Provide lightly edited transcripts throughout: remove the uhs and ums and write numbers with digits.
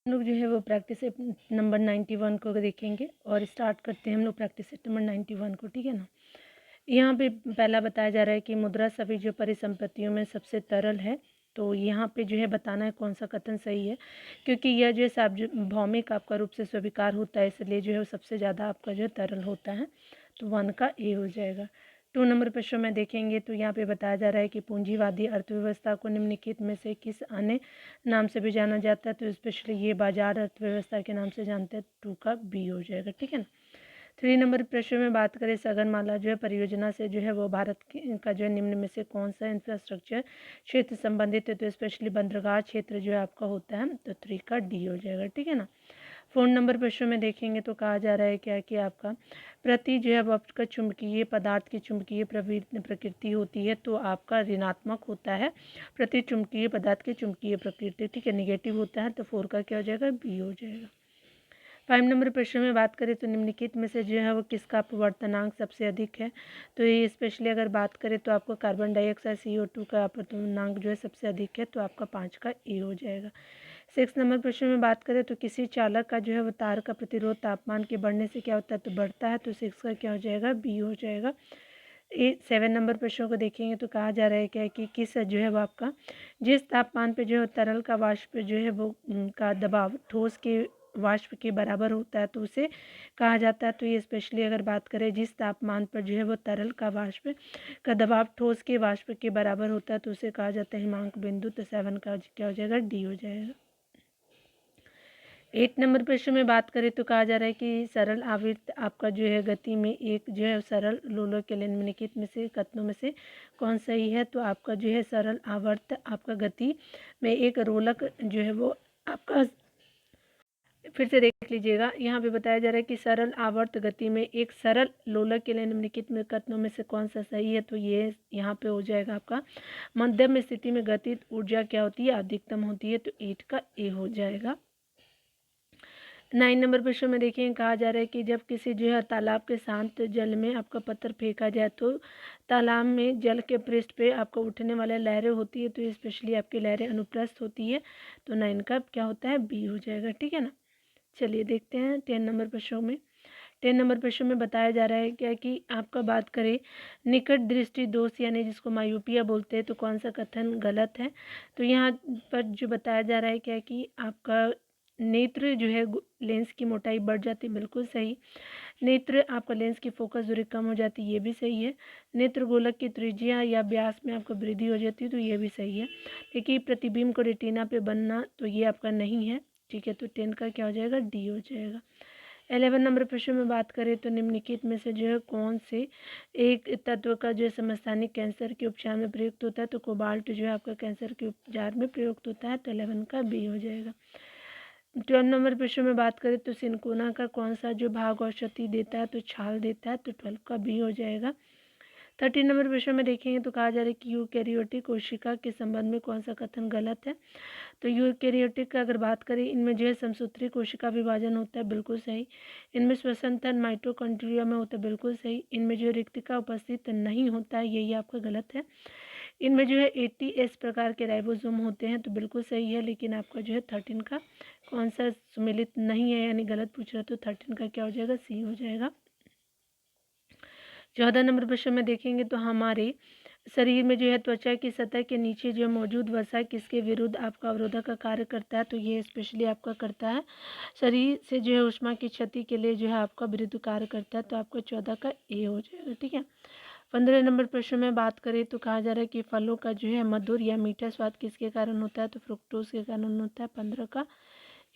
हम लोग जो है वो प्रैक्टिस सेट नंबर 91 को देखेंगे और स्टार्ट करते हैं हम लोग प्रैक्टिस सेट नंबर 91 को, ठीक है ना। यहाँ पे पहला बताया जा रहा है कि मुद्रा सभी जो परिसंपत्तियों में सबसे तरल है। तो यहाँ पे जो है बताना है कौन सा कथन सही है, क्योंकि यह जो है सार्वभौमिक आपका रूप से स्वीकार होता है, इसलिए जो है वो सबसे ज़्यादा आपका जो है तरल होता है। तो 1 का ए हो जाएगा। 2 नंबर प्रश्न में देखेंगे तो यहाँ पे बताया जा रहा है कि पूंजीवादी अर्थव्यवस्था को निम्नलिखित में से किस अन्य नाम से भी जाना जाता है। तो स्पेशली ये बाजार अर्थव्यवस्था के नाम से जानते हैं। 2 का बी हो जाएगा, ठीक है ना। 3 नंबर प्रश्न में बात करें सागरमाला जो है परियोजना से जो है वो भारत का जो है निम्न में से कौन सा इंफ्रास्ट्रक्चर क्षेत्र संबंधित है। तो स्पेशली बंदरगाह क्षेत्र जो है आपका होता है। तो 3 का डी हो जाएगा, ठीक है ना। 4 नंबर प्रश्न में देखेंगे तो कहा जा रहा है क्या कि आपका प्रति जो है वो आपका चुंबकीय पदार्थ की चुंबकीय प्रकृति होती है। तो आपका ऋणात्मक होता है प्रति चुंबकीय पदार्थ की चुंबकीय प्रकृति, ठीक है, निगेटिव होता है। तो 4 का क्या हो जाएगा, बी हो जाएगा। 5 नंबर प्रश्न में बात करें तो निम्नलिखित में से जो है वो किसका अपवर्तनांक सबसे अधिक है। तो ये स्पेशली अगर बात करें तो आपको कार्बन डाइऑक्साइड CO2 का अपवर्तनांक जो है सबसे अधिक है। तो आपका 5 का ए हो जाएगा। 6 नंबर प्रश्न में बात करें तो किसी चालक का जो है वो तार का प्रतिरोध तापमान के बढ़ने से क्या होता है, तो बढ़ता है। तो 6 का क्या हो जाएगा, बी हो जाएगा। 7 नंबर प्रश्नों को देखेंगे तो कहा जा रहा है क्या कि किस जो है वो आपका जिस तापमान पे जो है तरल का वाष्प जो है वो का दबाव ठोस के वाष्प के बराबर होता है तो उसे कहा जाता है। तो ये स्पेशली अगर बात करें जिस तापमान पर जो है वो तरल का वाष्प का दबाव ठोस के वाष्प के बराबर होता है तो उसे कहा जाता है हिमांक बिंदु। तो 7 का क्या हो जाएगा, डी हो जाएगा। 8 नंबर प्रश्न में बात करें तो कहा जा रहा है कि सरल आवर्त आपका जो है गति में एक जो है सरल लोलक के निम्नलिखित में से कथनों में से कौन सही है। तो आपका जो है सरल आवर्त आपका गति में एक रोलक जो है वो आपका, फिर से देख लीजिएगा, यहाँ पे बताया जा रहा है कि सरल आवर्त गति में एक सरल लोलक के लिए निम्नलिखित में कथनों में से कौन सा सही है। तो ये यहाँ पे हो जाएगा आपका मध्यम स्थिति में गतिज ऊर्जा क्या होती है, अधिकतम होती है। तो 8 का ए हो जाएगा। 9 नंबर प्रश्न में देखिए कहा जा रहा है कि जब किसी जो है तालाब के शांत जल में आपका पत्थर फेंका जाए तो तालाब में जल के पृष्ठ पे आपको उठने वाले लहरें होती है। तो स्पेशली आपकी लहरें अनुप्रस्थ होती है। तो 9 का क्या होता है, बी हो जाएगा, ठीक है ना। चलिए देखते हैं 10 नंबर प्रश्नों में। 10 नंबर प्रश्न में बताया जा रहा है क्या कि आपका बात करें निकट दृष्टि दोष यानी जिसको मायूपिया बोलते हैं तो कौन सा कथन गलत है। तो यहाँ पर जो बताया जा रहा है क्या कि आपका नेत्र जो है लेंस की मोटाई बढ़ जाती है, बिल्कुल सही। नेत्र आपका लेंस की फोकस दूरी कम हो जाती है, ये भी सही है। नेत्र गोलक की त्रिज्या या व्यास में आपको वृद्धि हो जाती है, तो ये भी सही है। लेकिन प्रतिबिंब को रेटिना पे बनना तो ये आपका नहीं है, ठीक है। तो 10 का क्या हो जाएगा, डी हो जाएगा। 11 नंबर प्रश्न में बात करें तो निम्नलिखित में से जो है कौन से एक तत्व का जो है समस्थानिक कैंसर के उपचार में प्रयुक्त होता है। तो कोबाल्ट जो है आपका कैंसर के उपचार में प्रयुक्त होता है। तो 11 का बी हो जाएगा। 12 नंबर प्रश्न में बात करें तो सिनकोना का कौन सा जो भाग औषधि देता है, तो छाल देता है। तो 12 का बी हो जाएगा। 13 नंबर प्रश्न में देखेंगे तो कहा जा रहा है कि यूकैरियोटिक कोशिका के संबंध में कौन सा कथन गलत है। तो यूकैरियोटिक का अगर बात करें इनमें जो है समसूत्री कोशिका विभाजन होता है, बिल्कुल सही। इनमें श्वसन तंत्र माइटोकॉन्ड्रिया में होता है, बिल्कुल सही। इनमें जो रिक्तिका उपस्थित नहीं होता है, यही आपका गलत है। इनमें जो है 80S प्रकार के राइबोसोम होते हैं, तो बिल्कुल सही है। लेकिन आपका जो है 13 का कौन सा सुमेलित नहीं है यानी गलत पूछ रहा है। तो 13 का क्या हो जाएगा, सी हो जाएगा। 14 नंबर प्रश्न में देखेंगे तो हमारे शरीर में जो है त्वचा की सतह के नीचे जो मौजूद वसा किसके विरुद्ध आपका अवरोधक का कार्य करता है। तो ये स्पेशली आपका करता है शरीर से जो है ऊष्मा की क्षति के लिए जो है आपका विरुद्ध कार्य करता है। तो आपका 14 का ए हो जाएगा, ठीक है। 15 नंबर प्रश्न में बात करें तो कहा जा रहा है कि फलों का जो है मधुर या मीठा स्वाद किसके कारण होता है। तो फ्रुक्टोज के कारण होता है। 15 का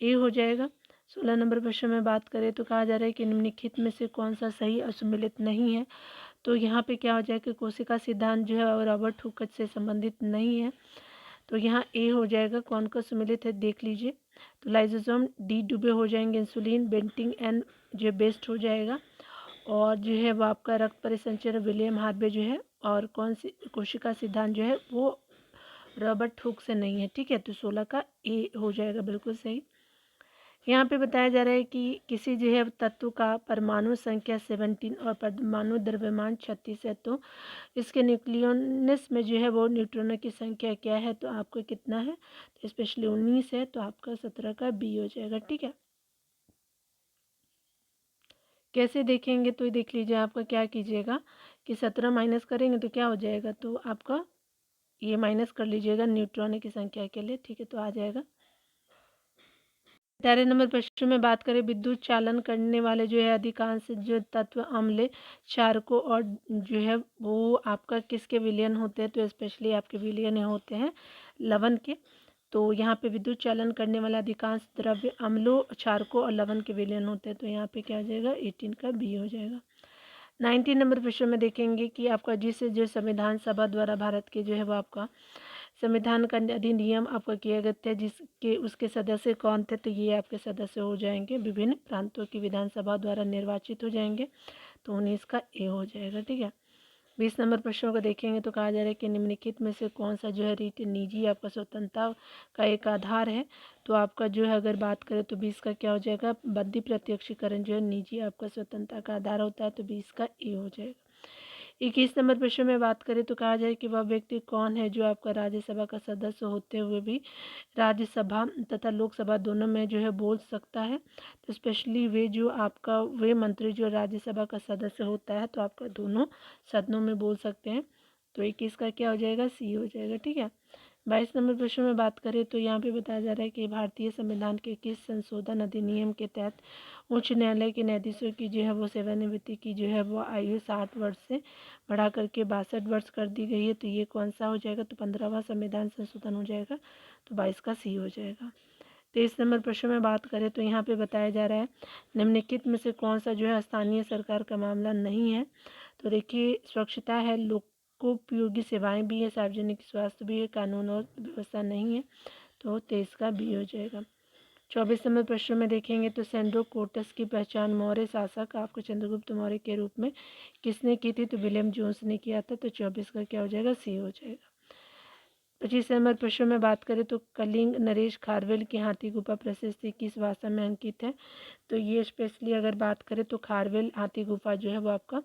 ए हो जाएगा। 16 नंबर प्रश्न में बात करें तो कहा जा रहा है कि निम्नलिखित में से कौन सा सही असुमिलित नहीं है। तो यहाँ पे क्या हो जाएगा कि कोशिका सिद्धांत जो है रॉबर्ट हुक से संबंधित नहीं है। तो यहाँ ए हो जाएगा। कौन का सम्मिलित है देख लीजिए। तो लाइजोसोम डी डुबे हो जाएंगे, इंसुलिन बेंटिंग एंड जो बेस्ट हो जाएगा। और जो है वो आपका रक्त परिसंचरण विलियम हार्वे जो है, और कौन सी कोशिका सिद्धांत जो है वो रॉबर्ट हुक से नहीं है, ठीक है। तो 16 का ए हो जाएगा, बिल्कुल सही। यहाँ पे बताया जा रहा है कि किसी जो है तत्व का परमाणु संख्या 17 और परमाणु द्रव्यमान 36 है, तो इसके न्यूक्लियस में जो है वो न्यूट्रॉनों की संख्या क्या है, तो आपको कितना है, तो स्पेशली 19 है, तो आपका 17 का बी हो जाएगा। ठीक है, कैसे देखेंगे तो ये देख लीजिए, आपका क्या कीजिएगा कि 17 माइनस करेंगे तो क्या हो जाएगा, तो आपका ये माइनस कर लीजिएगा न्यूट्रॉन की संख्या के लिए। ठीक है, तो आ जाएगा। 13 नंबर प्रश्न में बात करें, विद्युत चालन करने वाले जो है अधिकांश जो तत्व अम्ल, क्षारकों और जो है वो आपका किसके विलयन होते हैं, तो स्पेशली आपके विलयन होते हैं लवण के। तो यहाँ पे विद्युत चालन करने वाला अधिकांश द्रव्य अम्लों, क्षारकों और लवण के विलयन होते हैं, तो यहाँ पे क्या हो जाएगा, 18 का बी हो जाएगा। 19 नंबर प्रश्न में देखेंगे कि आपका जिस जो संविधान सभा द्वारा भारत के जो है वो आपका संविधान का अधिनियम आपका किया गया था, जिसके उसके सदस्य कौन थे, तो ये आपके सदस्य हो जाएंगे विभिन्न प्रांतों की विधानसभा द्वारा निर्वाचित हो जाएंगे, तो 19 का ए हो जाएगा। ठीक है, 20 नंबर प्रश्नों को देखेंगे तो कहा जा रहा है कि निम्नलिखित में से कौन सा जो है रीति निजी आपका स्वतंत्रता का एक आधार है, तो आपका जो है अगर बात करें तो 20 का क्या हो जाएगा, बद्धी प्रत्यक्षीकरण जो है निजी आपका स्वतंत्रता का आधार होता है, तो 20 का ए हो जाएगा। 21 नंबर प्रश्न में बात करें तो कहा जाए कि वह व्यक्ति कौन है जो आपका राज्यसभा का सदस्य होते हुए भी राज्यसभा तथा लोकसभा दोनों में जो है बोल सकता है, तो स्पेशली वे मंत्री जो राज्यसभा का सदस्य होता है, तो आपका दोनों सदनों में बोल सकते हैं, तो 21 का क्या हो जाएगा, सी हो जाएगा। ठीक है, 22 नंबर प्रश्न में बात करें तो यहाँ पे बताया जा रहा है कि भारतीय संविधान के किस संशोधन अधिनियम के तहत उच्च न्यायालय के न्यायाधीशों की जो है वो सेवानिवृत्ति की जो है वो आयु 60 वर्ष से बढ़ा करके 62 वर्ष कर दी गई है, तो ये कौन सा हो जाएगा, तो 15वां संविधान संशोधन हो जाएगा, तो 22 का सी हो जाएगा। 23 नंबर प्रश्न में बात करें तो यहाँ पे बताया जा रहा है निम्नलिखित में से कौन सा जो है स्थानीय सरकार का मामला नहीं है, तो देखिए स्वच्छता है, लोकोपयोगी सेवाएं भी है, सार्वजनिक स्वास्थ्य भी है, कानून और व्यवस्था नहीं है, तो 23 का बी हो जाएगा। 24 नंबर प्रश्न में देखेंगे तो सेंड्रोकोटस की पहचान मौर्य शासक आपको चंद्रगुप्त मौर्य के रूप में किसने की थी, तो विलियम जोन्स ने किया था, तो 24 का क्या हो जाएगा, सी हो जाएगा। 25 नंबर प्रश्न में बात करें तो कलिंग नरेश खारवेल की हाथी गुफा प्रशस्ति किस भाषा में अंकित है, तो ये स्पेशली अगर बात करें तो खारवेल हाथी गुफा जो है वो आपका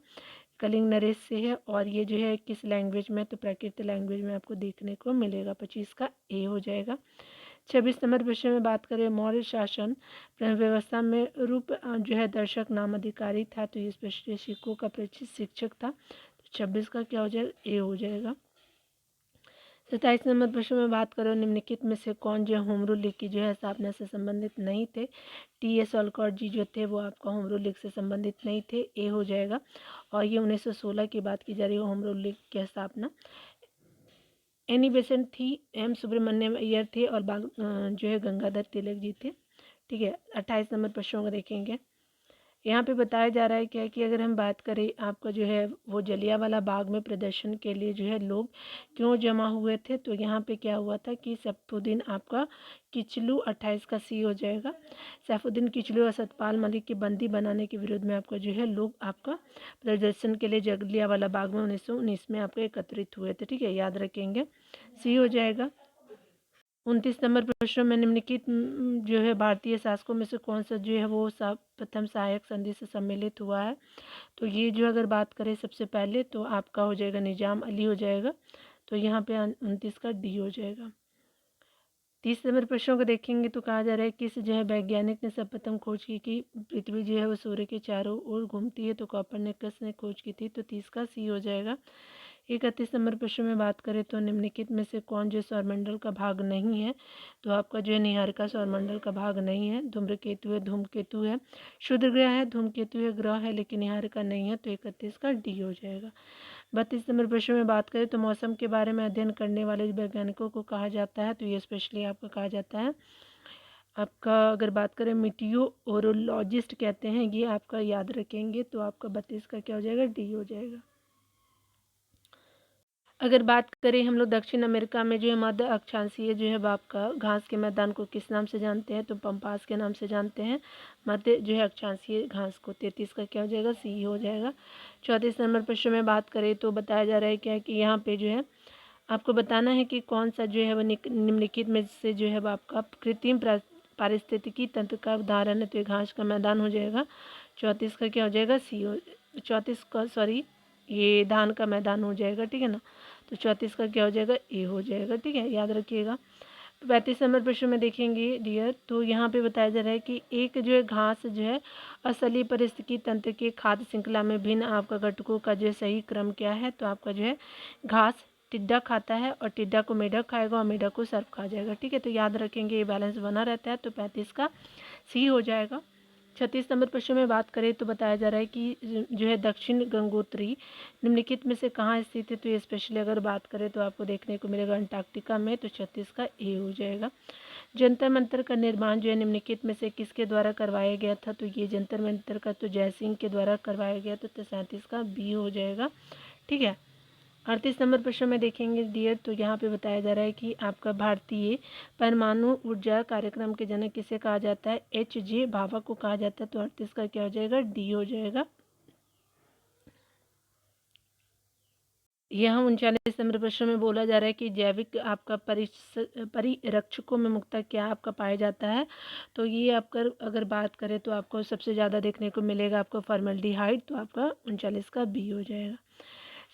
कलिंग नरेश से है, और ये जो है किस लैंग्वेज में, तो प्राकृत लैंग्वेज में आपको देखने को मिलेगा, 25 का ए हो जाएगा। 26 नंबर प्रश्न में बात करें मौर्य शासन व्यवस्था में रूप जो है दर्शक नाम अधिकारी था, तो ये स्पेशली सिक्कों का परिचित शिक्षक था, तो 26 का क्या हो जाएगा, ए हो जाएगा। 27 नंबर प्रश्न में बात करो निम्नलिखित में से कौन जो होम रूल लीग की जो है स्थापना से संबंधित नहीं थे, टी.एस. ऑलकॉट जी जो थे वो आपका होम रूल लीग से संबंधित नहीं थे, ए हो जाएगा। और ये 1916 की बात की जा रही है होम रूल लीग की स्थापना। एनी बेसेंट थी, एम सुब्रमण्यम अय्यर थे, और जो है गंगाधर तिलक जी थे। ठीक है, 28 नंबर प्रश्नों को देखेंगे। यहाँ पे बताया जा रहा है क्या कि अगर हम बात करें आपका जो है वो जलियांवाला बाग में प्रदर्शन के लिए जो है लोग क्यों जमा हुए थे, तो यहाँ पे क्या हुआ था कि सैफुद्दीन आपका किचलू, 28 का सी हो जाएगा। सैफुद्दीन किचलू और सतपाल मलिक के बंदी बनाने के विरोध में आपका जो है लोग आपका प्रदर्शन के लिए जलियांवाला बाग में 1919 में आपके एकत्रित हुए थे। ठीक है, याद रखेंगे, सी हो जाएगा। 29 नंबर प्रश्न में निम्नलिखित जो है भारतीय शासकों में से कौन सा जो है वो प्रथम सहायक संधि से सम्मिलित हुआ है, तो ये जो अगर बात करें सबसे पहले तो आपका हो जाएगा निजाम अली हो जाएगा, तो यहाँ पे 29 का डी हो जाएगा। 30 नंबर प्रश्नों को देखेंगे तो कहा जा रहा है किस जो है वैज्ञानिक ने सर्वप्रथम खोज की कि पृथ्वी जो है वो सूर्य के चारों ओर घूमती है, तो कोपरनिकस ने खोज की थी, तो 30 का सी हो जाएगा। 31 नंबर प्रश्न में बात करें तो निम्नलिखित में से कौन जो सौरमंडल का भाग नहीं है, तो आपका जो है निहारिका सौरमंडल का भाग नहीं है, धूम्रकेतु है, धूमकेतु है, क्षुद्र ग्रह है, धूमकेतु है ग्रह है, लेकिन निहारिका नहीं है, तो 31 का डी हो जाएगा। 32 नंबर प्रश्न में बात करें तो मौसम के बारे में अध्ययन करने वाले वैज्ञानिकों को कहा जाता है, तो ये स्पेशली आपका कहा जाता है आपका अगर बात करें मीटियोरोलॉजिस्ट कहते हैं, ये आपका याद रखेंगे, तो आपका 32 का क्या हो जाएगा, डी हो जाएगा। अगर बात करें हम लोग दक्षिण अमेरिका में जो है मध्य अक्षांशीय जो है आपका घास के मैदान को किस नाम से जानते हैं, तो पम्पास के नाम से जानते हैं मध्य जो है अक्षांशीय घास को। 33 का क्या हो जाएगा, सी हो जाएगा। 34 नंबर प्रश्न में बात करें तो बताया जा रहा है क्या कि यहाँ पे जो है आपको बताना है कि कौन सा जो है वो निम्नलिखित में से जो है वो आपका कृत्रिम पारिस्थितिकी तंत्र का उदाहरण है, तो ये घास का मैदान हो जाएगा। 34 का क्या हो जाएगा, सी हो, 34 का सॉरी ये धान का मैदान हो जाएगा, ठीक है ना। तो 34 का क्या हो जाएगा, ए हो जाएगा, ठीक है, याद रखिएगा। 35 नंबर प्रश्न में देखेंगे डियर, तो यहाँ पे बताया जा रहा है कि एक जो है घास जो है असली पारिस्थितिकी तंत्र के खाद्य श्रृंखला में भिन्न आपका घटकों का जो है सही क्रम क्या है, तो आपका जो है घास टिड्डा खाता है और टिड्डा को मेढक खाएगा और मेढक को सर्प खा जाएगा, ठीक है। तो याद रखेंगे ये बैलेंस बना रहता है, तो 35 का सी हो जाएगा। 36 नंबर प्रश्न में बात करें तो बताया जा रहा है कि जो है दक्षिण गंगोत्री निम्नलिखित में से कहाँ स्थित है, तो ये स्पेशली अगर बात करें तो आपको देखने को मिलेगा अंटार्कटिका में, तो 36 का ए हो जाएगा। जंतर मंतर का निर्माण जो है निम्नलिखित में से किसके द्वारा करवाया गया था, तो ये जंतर मंतर का तो जयसिंह के द्वारा करवाया गया, तो 37 का बी हो जाएगा, ठीक है। 38 नंबर प्रश्न में देखेंगे डियर, तो यहाँ पे बताया जा रहा है कि आपका भारतीय परमाणु ऊर्जा कार्यक्रम के जनक किसे कहा जाता है, H.J. भाभा को कहा जाता है, तो 38 का क्या हो जाएगा, डी हो जाएगा। यहाँ 39 नंबर प्रश्न में बोला जा रहा है कि जैविक आपका परिरक्षकों में मुख्यतः क्या आपका पाया जाता है, तो ये आपका अगर बात करें तो आपको सबसे ज़्यादा देखने को मिलेगा आपको फॉर्मल्डिहाइड, तो आपका 39 का बी हो जाएगा।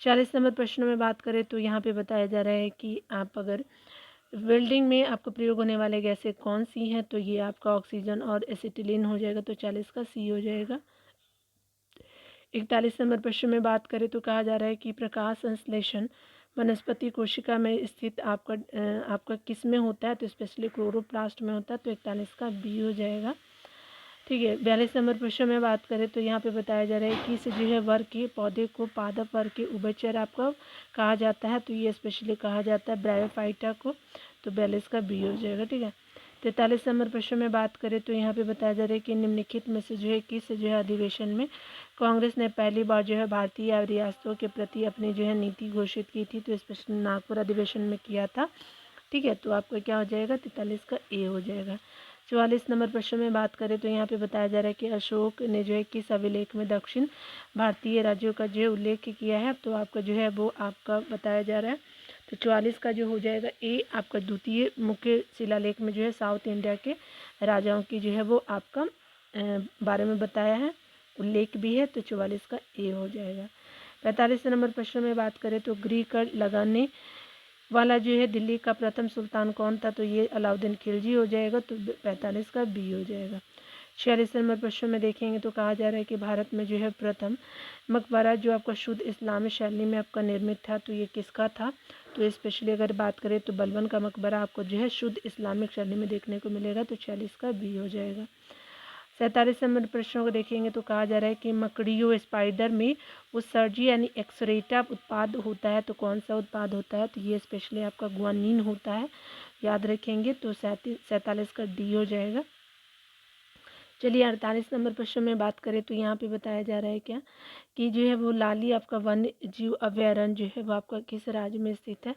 40 नंबर प्रश्न में बात करें तो यहाँ पे बताया जा रहा है कि आप अगर वेल्डिंग में आपको प्रयोग होने वाले गैसें कौन सी हैं, तो ये आपका ऑक्सीजन और एसिटिलीन हो जाएगा, तो 40 का सी हो जाएगा। 41 नंबर प्रश्न में बात करें तो कहा जा रहा है कि प्रकाश संश्लेषण वनस्पति कोशिका में स्थित आपका किस में होता है, तो स्पेशली क्लोरोप्लास्ट में होता है, तो 41 का बी हो जाएगा, ठीक है। 42 नंबर प्रश्न में बात करें तो यहाँ पे बताया जा रहा है कि इस जो है वर्ग के पौधे को पादप वर्ग के उभयचर आपका कहा जाता है, तो ये स्पेशली कहा जाता है ब्रायोफाइटा को, तो 42 का बी हो जाएगा, ठीक है। 43 नंबर प्रश्न में बात करें तो यहाँ पे बताया जा रहा है कि निम्नलिखित में से जो है किस जो है अधिवेशन में कांग्रेस ने पहली बार जो है भारतीय रियासतों के प्रति अपनी जो है नीति घोषित की थी, तो स्पेशली नागपुर अधिवेशन में किया था, ठीक है। तो आपका क्या हो जाएगा, 43 का ए हो जाएगा। 44 नंबर प्रश्न में बात करें तो यहाँ पे बताया जा रहा है कि अशोक ने जो है किस अभिलेख में दक्षिण भारतीय राज्यों का जो है उल्लेख किया है, तो आपका जो है वो आपका बताया जा रहा है, तो 44 का जो हो जाएगा ए आपका द्वितीय मुख्य शिलालेख में जो है साउथ इंडिया के राजाओं की जो है वो आपका बारे में बताया है, उल्लेख भी है, तो 44 का ए हो जाएगा। 45 नंबर प्रश्न में बात करें तो गृह कर लगाने वाला जो है दिल्ली का प्रथम सुल्तान कौन था, तो ये अलाउद्दीन खिलजी हो जाएगा, तो 45 का बी हो जाएगा। 46 नंबर प्रश्न में देखेंगे तो कहा जा रहा है कि भारत में जो है प्रथम मकबरा जो आपका शुद्ध इस्लामी शैली में आपका निर्मित था, तो ये किसका था, तो स्पेशली अगर बात करें तो बलबन का मकबरा आपको जो है शुद्ध इस्लामिक शैली में देखने को मिलेगा, तो 46 का बी हो जाएगा। 47 नंबर प्रश्नों को देखेंगे तो कहा जा रहा है कि मकड़ियों स्पाइडर में उत्सर्जी यानी एक्सरेटा उत्पाद होता है, तो कौन सा उत्पाद होता है, तो ये स्पेशली आपका गुआनिन होता है, याद रखेंगे, तो 47 का डी हो जाएगा। चलिए 48 नंबर प्रश्न में बात करें तो यहाँ पे बताया जा रहा है क्या कि जो है वो लाली आपका वन्य जीव अभयारण्य जो है वो आपका किस राज्य में स्थित है,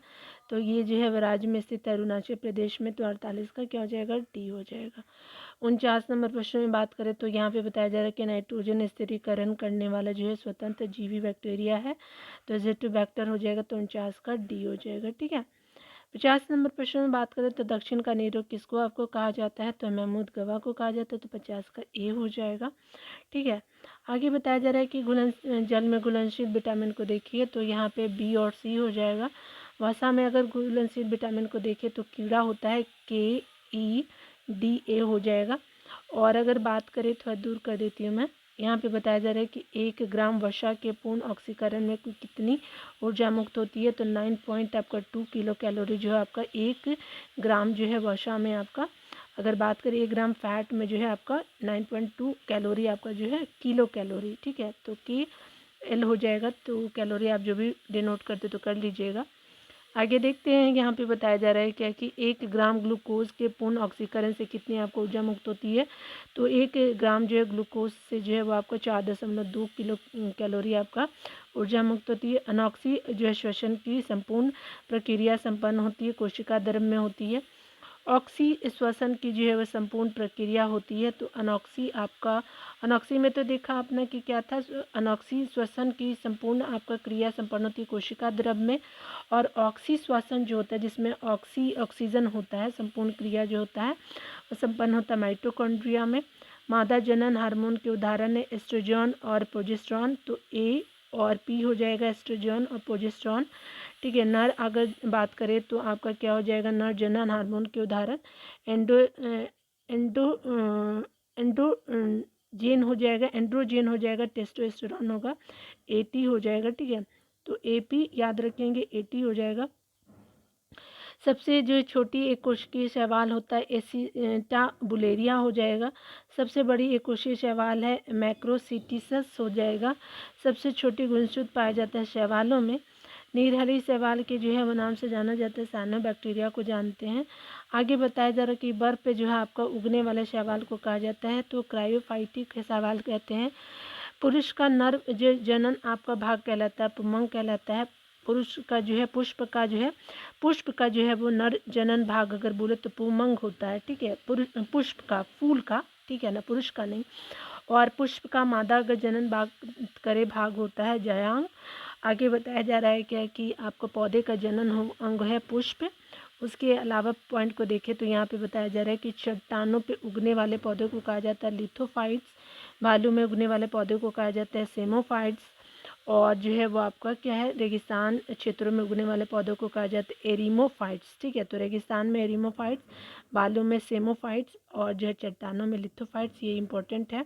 तो ये जो है वो राज्य में स्थित है अरुणाचल प्रदेश में, तो 48 का क्या हो जाएगा, डी हो जाएगा। 49 नंबर प्रश्न में बात करें तो यहाँ पे बताया जा रहा है कि नाइट्रोजन स्थिरीकरण करने वाला जो है स्वतंत्र जीवी बैक्टीरिया है, तो एजिटोबैक्टर हो जाएगा, तो 49 का डी हो जाएगा, ठीक है। 50 नंबर प्रश्न में बात करें तो दक्षिण का नीरो किसको आपको कहा जाता है, तो महमूद गवाह को कहा जाता है, तो 50 का ए हो जाएगा, ठीक है। आगे बताया जा रहा है कि जल में घुलनशील विटामिन को देखिए, तो यहाँ पे बी और सी हो जाएगा। वसा में अगर घुलनशील विटामिन को देखें तो कीड़ा होता है, KEDA हो जाएगा। और अगर बात करें थोड़ा दूर कर देती हूँ मैं, यहाँ पे बताया जा रहा है कि 1 ग्राम वसा के पूर्ण ऑक्सीकरण में कुल कितनी ऊर्जा मुक्त होती है, तो 9.2 किलो कैलोरी जो है आपका 1 ग्राम जो है वसा में आपका, अगर बात करें 1 ग्राम फैट में जो है आपका 9.2 कैलोरी आपका जो है किलो कैलोरी, ठीक है, तो KL हो जाएगा, तो कैलोरी आप जो भी डिनोट करते तो कर लीजिएगा। आगे देखते हैं, यहाँ पे बताया जा रहा है क्या कि 1 ग्राम ग्लूकोज के पूर्ण ऑक्सीकरण से कितनी आपको ऊर्जा मुक्त होती है, तो 1 ग्राम जो है ग्लूकोज से जो है वो आपको 4.2 किलो कैलोरी आपका ऊर्जा मुक्त होती है। अनॉक्सी जो है श्वसन की संपूर्ण प्रक्रिया संपन्न होती है, कोशिका द्रव में होती है, ऑक्सी श्वसन की जो है वह संपूर्ण प्रक्रिया होती है। तो अनॉक्सी में तो देखा आपने कि क्या था, अनॉक्सी श्वसन की संपूर्ण आपका क्रिया संपन्न होती है कोशिका द्रव में, और ऑक्सी श्वसन जो होता है जिसमें ऑक्सीजन होता है, संपूर्ण क्रिया जो होता है वो संपन्न होता है माइटोकॉन्ड्रिया में। मादा जनन हार्मोन के उदाहरण है एस्ट्रोजन और प्रोजेस्टेरॉन। तो ए और पी हो जाएगा एस्ट्रोजन और प्रोजेस्टेरॉन, ठीक है। नर अगर बात करें तो आपका क्या हो जाएगा, नर जनन हार्मोन के उदाहरण एंडो एंडो एंड्रोजेन हो जाएगा, एंड्रोजेन हो जाएगा, टेस्टोस्टेरोन होगा, एटी हो जाएगा, ठीक है। तो एपी याद रखेंगे, एटी हो जाएगा। सबसे जो छोटी एक कोशिकीय शैवाल होता है एसिटा बुलेरिया हो जाएगा। सबसे बड़ी एक कोशिकीय शैवाल है मैक्रोसिटिसस हो जाएगा। सबसे छोटी गुणसूत्र पाया जाता है शैवालों में। नीरहरी शैवाल के जो है वो नाम से जाना जाता है, साइनोबैक्टीरिया को जानते हैं। आगे बताया जा रहा है कि बर्फ पे जो है आपका उगने वाले शैवाल को कहा जाता है तो क्रायोफाइटिक शैवाल कहते हैं। पुरुष का नर जो जनन आपका भाग कहलाता है पुमंग कहलाता है। पुरुष का जो है पुष्प का जो है वो नर जनन भाग अगर बोले तो पुमंग होता है, ठीक है। पुष्प का, फूल का, ठीक है ना, पुरुष का नहीं। और पुष्प का मादा अगर जनन भाग करे भाग होता है जयांग। आगे बताया जा रहा है क्या कि आपको पौधे का जनन अंग है पुष्प। उसके अलावा पॉइंट को देखें तो यहाँ पे बताया जा रहा है कि चट्टानों पे उगने वाले पौधों को कहा जाता है लिथोफाइट्स। बालू में उगने वाले पौधों को कहा जाता है सेमोफाइट्स। और जो है वो आपका क्या है, रेगिस्तान क्षेत्रों में उगने वाले पौधों को कहा जाता है एरिमोफाइट्स, ठीक है। तो रेगिस्तान में एरिमोफाइट्स, बालू में सेमोफाइट्स और जो है चट्टानों में लिथोफाइट्स, ये इंपॉर्टेंट है।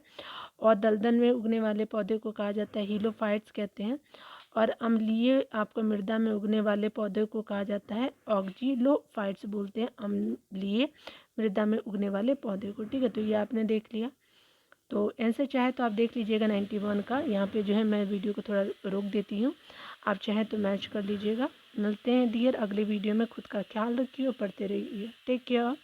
और दलदल में उगने वाले पौधे को कहा जाता है हीलोफाइट्स कहते हैं। और अम्लीय आपको मृदा में उगने वाले पौधे को कहा जाता है ऑक्जिलोफाइट्स बोलते हैं, अम्लीय मृदा में उगने वाले पौधे को, ठीक है। तो ये आपने देख लिया। तो आंसर चाहे तो आप देख लीजिएगा 91 का। यहाँ पे जो है मैं वीडियो को थोड़ा रोक देती हूँ, आप चाहें तो मैच कर लीजिएगा। मिलते हैं डियर अगले वीडियो में। खुद का ख्याल रखिए और पढ़ते रहिए। Take care.